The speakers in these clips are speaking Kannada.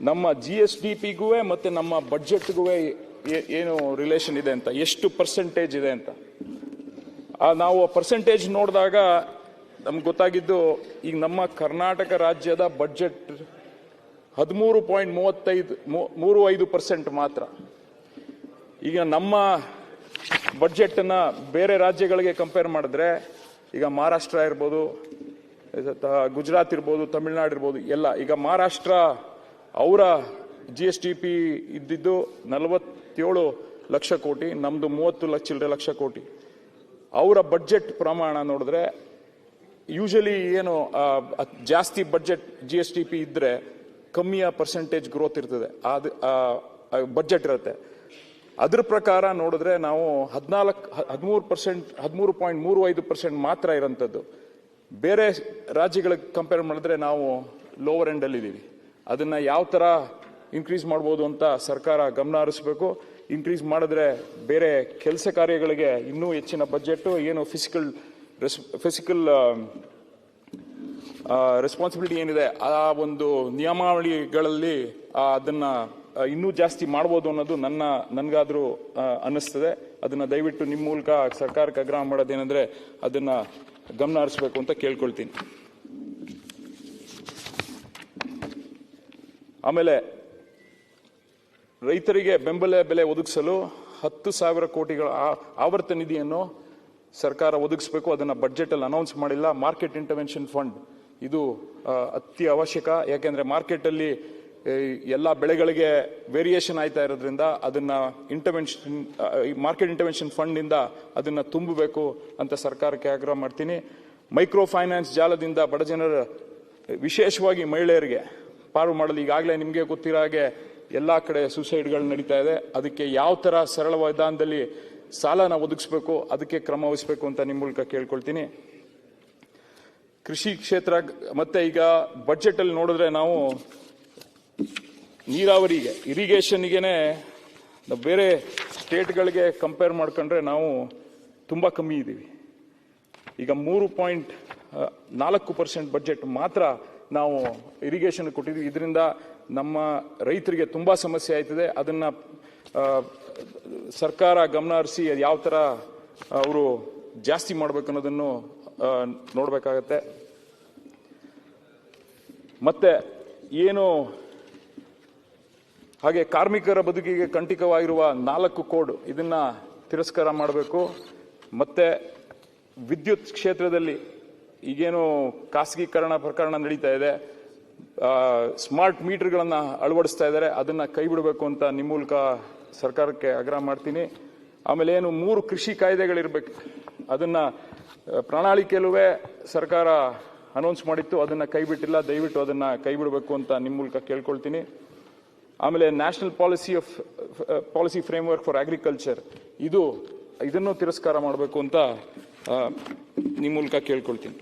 ನಮ್ಮ GSDPಗೂ ಮತ್ತು ನಮ್ಮ ಬಡ್ಜೆಟ್ಗೂ ಏನು ರಿಲೇಷನ್ ಇದೆ ಅಂತ, ಎಷ್ಟು ಪರ್ಸೆಂಟೇಜ್ ಇದೆ ಅಂತ ನಾವು ಪರ್ಸೆಂಟೇಜ್ ನೋಡಿದಾಗ ನಮ್ಗೆ ಗೊತ್ತಾಗಿದ್ದು, ಈಗ ನಮ್ಮ ಕರ್ನಾಟಕ ರಾಜ್ಯದ ಬಡ್ಜೆಟ್ 13.35% ಮಾತ್ರ. ಈಗ ನಮ್ಮ ಬಡ್ಜೆಟನ್ನು ಬೇರೆ ರಾಜ್ಯಗಳಿಗೆ ಕಂಪೇರ್ ಮಾಡಿದ್ರೆ, ಈಗ ಮಹಾರಾಷ್ಟ್ರ ಇರ್ಬೋದು, ಗುಜರಾತ್ ಇರ್ಬೋದು, ತಮಿಳುನಾಡು ಇರ್ಬೋದು, ಎಲ್ಲ ಈಗ ಮಹಾರಾಷ್ಟ್ರ ಅವರ GSDP ಇದ್ದಿದ್ದು 47 ಲಕ್ಷ ಕೋಟಿ, ನಮ್ಮದು 30 ಲಕ್ಷ ಕೋಟಿ. ಅವರ ಬಡ್ಜೆಟ್ ಪ್ರಮಾಣ ನೋಡಿದ್ರೆ ಯೂಶಲಿ ಏನು ಜಾಸ್ತಿ ಬಡ್ಜೆಟ್ GSDP ಇದ್ರೆ ಕಮ್ಮಿಯ ಪರ್ಸೆಂಟೇಜ್ ಗ್ರೋತ್ ಇರ್ತದೆ, ಅದು ಬಡ್ಜೆಟ್ ಇರುತ್ತೆ. ಅದ್ರ ಪ್ರಕಾರ ನೋಡಿದ್ರೆ ನಾವು 13.35% ಮಾತ್ರ ಇರೋಂಥದ್ದು. ಬೇರೆ ರಾಜ್ಯಗಳಿಗೆ ಕಂಪೇರ್ ಮಾಡಿದ್ರೆ ನಾವು ಲೋವರ್ ಎಂಡಲ್ಲಿ ಇದ್ದೀವಿ. ಅದನ್ನು ಯಾವ ಥರ ಇನ್ಕ್ರೀಸ್ ಮಾಡ್ಬೋದು ಅಂತ ಸರ್ಕಾರ ಗಮನ ಹರಿಸಬೇಕು. ಇನ್ಕ್ರೀಸ್ ಮಾಡಿದ್ರೆ ಬೇರೆ ಕೆಲಸ ಕಾರ್ಯಗಳಿಗೆ ಇನ್ನೂ ಹೆಚ್ಚಿನ ಬಡ್ಜೆಟ್, ಏನು ಫಿಸಿಕಲ್ ರೆಸ್ಪಾನ್ಸಿಬಿಲಿಟಿ ಏನಿದೆ ಆ ಒಂದು ನಿಯಮಾವಳಿಗಳಲ್ಲಿ ಅದನ್ನ ಇನ್ನೂ ಜಾಸ್ತಿ ಮಾಡ್ಬೋದು ಅನ್ನೋದು ನನಗಾದ್ರೂ ಅನ್ನಿಸ್ತದೆ. ಅದನ್ನ ದಯವಿಟ್ಟು ನಿಮ್ಮ ಮೂಲಕ ಸರ್ಕಾರಕ್ಕೆ ಆಗ್ರಹ ಮಾಡೋದೇನೆಂದ್ರೆ ಅದನ್ನ ಗಮನ ಹರಿಸಬೇಕು ಅಂತ ಕೇಳ್ಕೊಳ್ತೀನಿ. ಆಮೇಲೆ ರೈತರಿಗೆ ಬೆಂಬಲ ಬೆಲೆ ಒದಗಿಸಲು 10,000 ಕೋಟಿಗಳ ಆವರ್ತ ನಿಧಿಯನ್ನು ಸರ್ಕಾರ ಒದಗಿಸಬೇಕು. ಅದನ್ನ ಬಡ್ಜೆಟ್ ಅಲ್ಲಿ ಅನೌನ್ಸ್ ಮಾಡಿಲ್ಲ. ಮಾರ್ಕೆಟ್ ಇಂಟರ್ವೆನ್ಷನ್ ಫಂಡ್ ಇದು ಅತಿ ಅವಶ್ಯಕ. ಯಾಕೆಂದ್ರೆ ಮಾರ್ಕೆಟ್ ಅಲ್ಲಿ ಎಲ್ಲ ಬೆಳೆಗಳಿಗೆ ವೇರಿಯೇಷನ್ ಆಯ್ತಾ ಇರೋದ್ರಿಂದ ಅದನ್ನ ಮಾರ್ಕೆಟ್ ಇಂಟರ್ವೆನ್ಷನ್ ಫಂಡ್ ಇಂದ ಅದನ್ನ ತುಂಬಬೇಕು ಅಂತ ಸರ್ಕಾರಕ್ಕೆ ಆಗ್ರಹ ಮಾಡ್ತೀನಿ. ಮೈಕ್ರೋ ಫೈನಾನ್ಸ್ ಜಾಲದಿಂದ ಬಡ ಜನರ, ವಿಶೇಷವಾಗಿ ಮಹಿಳೆಯರಿಗೆ ಪಾರು ಮಾಡಲು ಈಗಾಗಲೇ ನಿಮಗೆ ಗೊತ್ತಿರೋ ಹಾಗೆ ಎಲ್ಲಾ ಕಡೆ ಸೂಸೈಡ್ಗಳು ನಡೀತಾ ಇದೆ. ಅದಕ್ಕೆ ಯಾವ ತರ ಸರಳ ವಿಧಾನದಲ್ಲಿ ಸಾಲನ ಒದಗಿಸಬೇಕು, ಅದಕ್ಕೆ ಕ್ರಮ ವಹಿಸಬೇಕು ಅಂತ ನಿಮ್ಮ ಮೂಲಕ ಕೇಳ್ಕೊಳ್ತೀನಿ. ಕೃಷಿ ಕ್ಷೇತ್ರ ಮತ್ತೆ ಈಗ ಬಡ್ಜೆಟ್ ಅಲ್ಲಿ ನೋಡಿದ್ರೆ ನಾವು ನೀರಾವರಿಗೆ, ಇರಿಗೇಷನ್ಗೆನೆ ಬೇರೆ ಸ್ಟೇಟ್ಗಳಿಗೆ ಕಂಪೇರ್ ಮಾಡ್ಕೊಂಡ್ರೆ ನಾವು ತುಂಬಾ ಕಮ್ಮಿ ಇದ್ದೀವಿ. ಈಗ 3.4% ಬಡ್ಜೆಟ್ ಮಾತ್ರ ನಾವು ಇರಿಗೇಷನ್ ಕೊಟ್ಟಿದ್ದೀವಿ. ಇದರಿಂದ ನಮ್ಮ ರೈತರಿಗೆ ತುಂಬಾ ಸಮಸ್ಯೆ ಆಯ್ತದೆ. ಅದನ್ನ ಸರ್ಕಾರ ಗಮನ ಹರಿಸಿ ಯಾವ ತರ ಅವರು ಜಾಸ್ತಿ ಮಾಡ್ಬೇಕು ಅನ್ನೋದನ್ನು ನೋಡ್ಬೇಕಾಗತ್ತೆ. ಮತ್ತೆ ಏನು ಹಾಗೆ ಕಾರ್ಮಿಕರ ಬದುಕಿಗೆ ಕಂಟಕವಾಗಿರುವ 4 ಕೋಡ್ ಇದನ್ನ ತಿರಸ್ಕಾರ ಮಾಡಬೇಕು. ಮತ್ತೆ ವಿದ್ಯುತ್ ಕ್ಷೇತ್ರದಲ್ಲಿ ಈಗೇನು ಖಾಸಗೀಕರಣ ಪ್ರಕರಣ ನಡೀತಾ ಇದೆ, ಸ್ಮಾರ್ಟ್ ಮೀಟರ್ಗಳನ್ನ ಅಳವಡಿಸ್ತಾ ಇದ್ದಾರೆ, ಅದನ್ನ ಕೈ ಬಿಡಬೇಕು ಅಂತ ನಿಮ್ಮ ಮೂಲಕ ಸರ್ಕಾರಕ್ಕೆ ಆಗ್ರಹ ಮಾಡ್ತೀನಿ. ಆಮೇಲೆ ಏನು 3 ಕೃಷಿ ಕಾಯ್ದೆಗಳಿರ್ಬೇಕು, ಅದನ್ನ ಪ್ರಣಾಳಿಕೆಯಲ್ಲೂ ಸರ್ಕಾರ ಅನೌನ್ಸ್ ಮಾಡಿತ್ತು, ಅದನ್ನ ಕೈ ಬಿಟ್ಟಿಲ್ಲ. ದಯವಿಟ್ಟು ಅದನ್ನ ಕೈ ಬಿಡಬೇಕು ಅಂತ ನಿಮ್ಮ ಮೂಲಕ ಕೇಳ್ಕೊಳ್ತೀನಿ. ಆಮೇಲೆ national policy framework for agriculture ಇದನ್ನು ತಿರಸ್ಕಾರ ಮಾಡಬೇಕು ಅಂತ ನಿಮ್ಮ ಮೂಲಕ ಕೇಳ್ಕೊಳ್ತೀನಿ.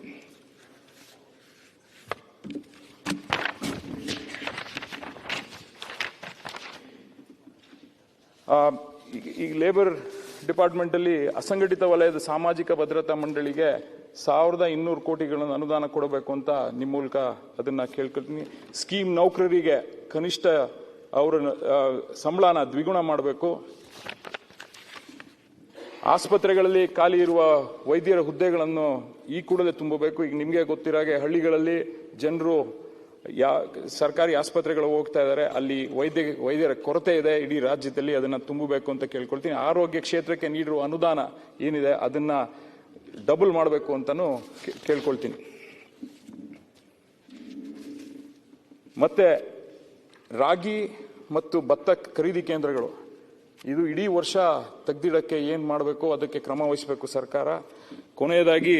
ಈಗ ಲೇಬರ್ ಡಿಪಾರ್ಟ್ಮೆಂಟ್ ಅಲ್ಲಿ ಅಸಂಘಟಿತ ವಲಯದ ಸಾಮಾಜಿಕ ಭದ್ರತಾ ಮಂಡಳಿಗೆ 1,200 ಕೋಟಿಗಳನ್ನು ಅನುದಾನ ಕೊಡಬೇಕು ಅಂತ ನಿಮ್ಮ ಮೂಲಕ ಅದನ್ನ ಕೇಳ್ಕೊಳ್ತೀನಿ. ಸ್ಕೀಮ್ ನೌಕರರಿಗೆ ಕನಿಷ್ಠ ಅವರ ಸಂಬಳನ ದ್ವಿಗುಣ ಮಾಡಬೇಕು. ಆಸ್ಪತ್ರೆಗಳಲ್ಲಿ ಖಾಲಿ ಇರುವ ವೈದ್ಯರ ಹುದ್ದೆಗಳನ್ನು ಈ ಕೂಡಲೇ ತುಂಬಬೇಕು. ಈಗ ನಿಮಗೆ ಗೊತ್ತಿರಾಗೆ ಹಳ್ಳಿಗಳಲ್ಲಿ ಜನರು ಸರ್ಕಾರಿ ಆಸ್ಪತ್ರೆಗಳಿಗೆ ಹೋಗ್ತಾ ಇದ್ದಾರೆ, ಅಲ್ಲಿ ವೈದ್ಯರ ಕೊರತೆ ಇದೆ ಇಡೀ ರಾಜ್ಯದಲ್ಲಿ, ಅದನ್ನ ತುಂಬಬೇಕು ಅಂತ ಕೇಳ್ಕೊಳ್ತೀನಿ. ಆರೋಗ್ಯ ಕ್ಷೇತ್ರಕ್ಕೆ ನೀಡಿರುವ ಅನುದಾನ ಏನಿದೆ ಅದನ್ನ ಡಬಲ್ ಮಾಡಬೇಕು ಅಂತಾನು ಕೇಳ್ಕೊಳ್ತೀನಿ. ಮತ್ತೆ ರಾಗಿ ಮತ್ತು ಭತ್ತ ಖರೀದಿ ಕೇಂದ್ರಗಳು ಇದು ಇಡೀ ವರ್ಷ ತೆಗೆದಿಡಕ್ಕೆ ಏನ್ ಮಾಡಬೇಕು ಅದಕ್ಕೆ ಕ್ರಮ ವಹಿಸಬೇಕು ಸರ್ಕಾರ. ಕೊನೆಯದಾಗಿ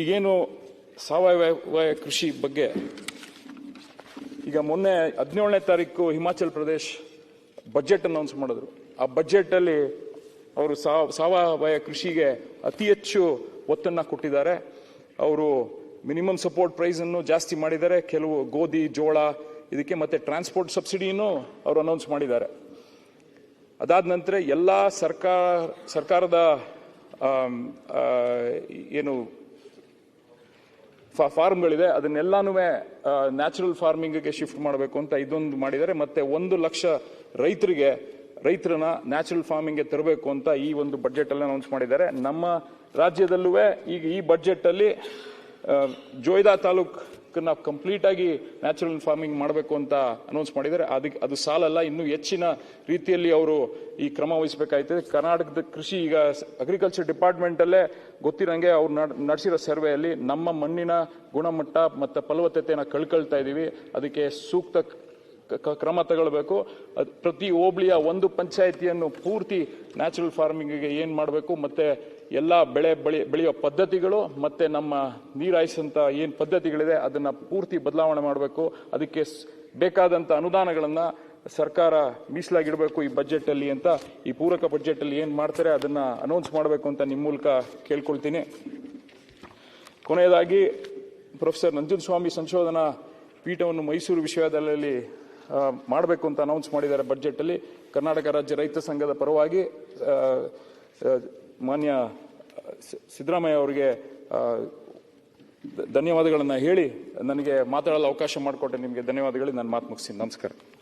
ಈಗೇನು ಸಾವಯವ ಕೃಷಿ ಬಗ್ಗೆ, ಈಗ ಮೊನ್ನೆ 17ನೇ ತಾರೀಕು ಹಿಮಾಚಲ್ ಪ್ರದೇಶ್ ಬಜೆಟ್ ಅನೌನ್ಸ್ ಮಾಡಿದ್ರು. ಆ ಬಜೆಟ್ ಅಲ್ಲಿ ಅವರು ಸಾವಯವ ಕೃಷಿಗೆ ಅತಿ ಹೆಚ್ಚು ಒತ್ತನ್ನ ಕೊಟ್ಟಿದ್ದಾರೆ. ಅವರು ಮಿನಿಮಮ್ ಸಪೋರ್ಟ್ ಪ್ರೈಸ್ ಅನ್ನು ಜಾಸ್ತಿ ಮಾಡಿದ್ದಾರೆ, ಕೆಲವು ಗೋಧಿ, ಜೋಳ ಇದಕ್ಕೆ, ಮತ್ತೆ ಟ್ರಾನ್ಸ್ಪೋರ್ಟ್ ಸಬ್ಸಿಡಿಯನ್ನು ಅವರು ಅನೌನ್ಸ್ ಮಾಡಿದ್ದಾರೆ. ಅದಾದ ನಂತರ ಎಲ್ಲ ಸರ್ಕಾರದ ಏನು ಫಾರ್ಮ್ಗಳಿದೆ ಅದನ್ನೆಲ್ಲಾನು ನ್ಯಾಚುರಲ್ ಫಾರ್ಮಿಂಗ್ಗೆ ಶಿಫ್ಟ್ ಮಾಡಬೇಕು ಅಂತ ಇದೊಂದು ಮಾಡಿದ್ದಾರೆ. ಮತ್ತೆ 1 ಲಕ್ಷ ರೈತರನ್ನ ನ್ಯಾಚುರಲ್ ಫಾರ್ಮಿಂಗ್ಗೆ ತರಬೇಕು ಅಂತ ಈ ಒಂದು ಬಜೆಟ್ ಅಲ್ಲಿ ಅನೌನ್ಸ್ ಮಾಡಿದ್ದಾರೆ. ನಮ್ಮ ರಾಜ್ಯದಲ್ಲೂ ಈಗ ಈ ಬಜೆಟ್ ಅಲ್ಲಿ ಜೋಯ್ದಾ ತಾಲೂಕನ್ನ ಕಂಪ್ಲೀಟ್ ಆಗಿ ನ್ಯಾಚುರಲ್ ಫಾರ್ಮಿಂಗ್ ಮಾಡಬೇಕು ಅಂತ ಅನೌನ್ಸ್ ಮಾಡಿದ್ದಾರೆ. ಅದು ಸಾಲಲ್ಲ, ಇನ್ನೂ ಹೆಚ್ಚಿನ ರೀತಿಯಲ್ಲಿ ಅವರು ಈ ಕ್ರಮ ವಹಿಸಬೇಕಾಯ್ತದೆ. ಕರ್ನಾಟಕದ ಕೃಷಿ ಈಗ ಅಗ್ರಿಕಲ್ಚರ್ ಡಿಪಾರ್ಟ್ಮೆಂಟ್ ಅಲ್ಲೇ ಗೊತ್ತಿರಂಗೆ ಅವ್ರು ನಡೆಸಿರೋ ಸರ್ವೆಯಲ್ಲಿ ನಮ್ಮ ಮಣ್ಣಿನ ಗುಣಮಟ್ಟ ಮತ್ತು ಫಲವತ್ತತೆಯನ್ನು ಕಳ್ಕೊಳ್ತಾ ಇದೀವಿ. ಅದಕ್ಕೆ ಸೂಕ್ತ ಕ್ರಮ ತಗೊಳ್ಬೇಕು. ಪ್ರತಿ ಹೋಬಳಿಯ ಒಂದು ಪಂಚಾಯಿತಿಯನ್ನು ಪೂರ್ತಿ ನ್ಯಾಚುರಲ್ ಫಾರ್ಮಿಂಗ್ಗೆ ಏನ್ ಮಾಡಬೇಕು, ಮತ್ತೆ ಎಲ್ಲ ಬೆಳೆಯೋ ಪದ್ಧತಿಗಳು ಮತ್ತೆ ನಮ್ಮ ನೀರಾಯಿಸಂತ ಏನ್ ಪದ್ಧತಿಗಳಿದೆ ಅದನ್ನ ಪೂರ್ತಿ ಬದಲಾವಣೆ ಮಾಡಬೇಕು. ಅದಕ್ಕೆ ಬೇಕಾದಂತ ಅನುದಾನಗಳನ್ನ ಸರ್ಕಾರ ಮೀಸಲಾಗಿಡಬೇಕು ಈ ಬಜೆಟ್ ಅಲ್ಲಿ ಅಂತ, ಈ ಪೂರಕ ಬಜೆಟ್ ಅಲ್ಲಿ ಏನ್ ಮಾಡ್ತಾರೆ ಅದನ್ನ ಅನೌನ್ಸ್ ಮಾಡಬೇಕು ಅಂತ ನಿಮ್ಮ ಮೂಲಕ ಕೇಳ್ಕೊಳ್ತೀನಿ. ಕೊನೆಯದಾಗಿ ಪ್ರೊಫೆಸರ್ ನಂಜುಂಡಸ್ವಾಮಿ ಸಂಶೋಧನಾ ಪೀಠವನ್ನು ಮೈಸೂರು ವಿಶ್ವವಿದ್ಯಾಲಯದಲ್ಲಿ ಮಾಡಬೇಕು ಅಂತ ಅನೌನ್ಸ್ ಮಾಡಿದ್ದಾರೆ ಬಜೆಟ್ ಅಲ್ಲಿ. ಕರ್ನಾಟಕ ರಾಜ್ಯ ರೈತ ಸಂಘದ ಪರವಾಗಿ ಮಾನ್ಯ ಸಿದ್ದರಾಮಯ್ಯ ಅವರಿಗೆ ಧನ್ಯವಾದಗಳನ್ನು ಹೇಳಿ ನನಗೆ ಮಾತಾಡಲು ಅವಕಾಶ ಮಾಡಿಕೊಟ್ಟೆ ನಿಮಗೆ ಧನ್ಯವಾದಗಳು. ನಾನು ಮಾತು ಮುಗಿಸ್ತೀನಿ. ನಮಸ್ಕಾರ.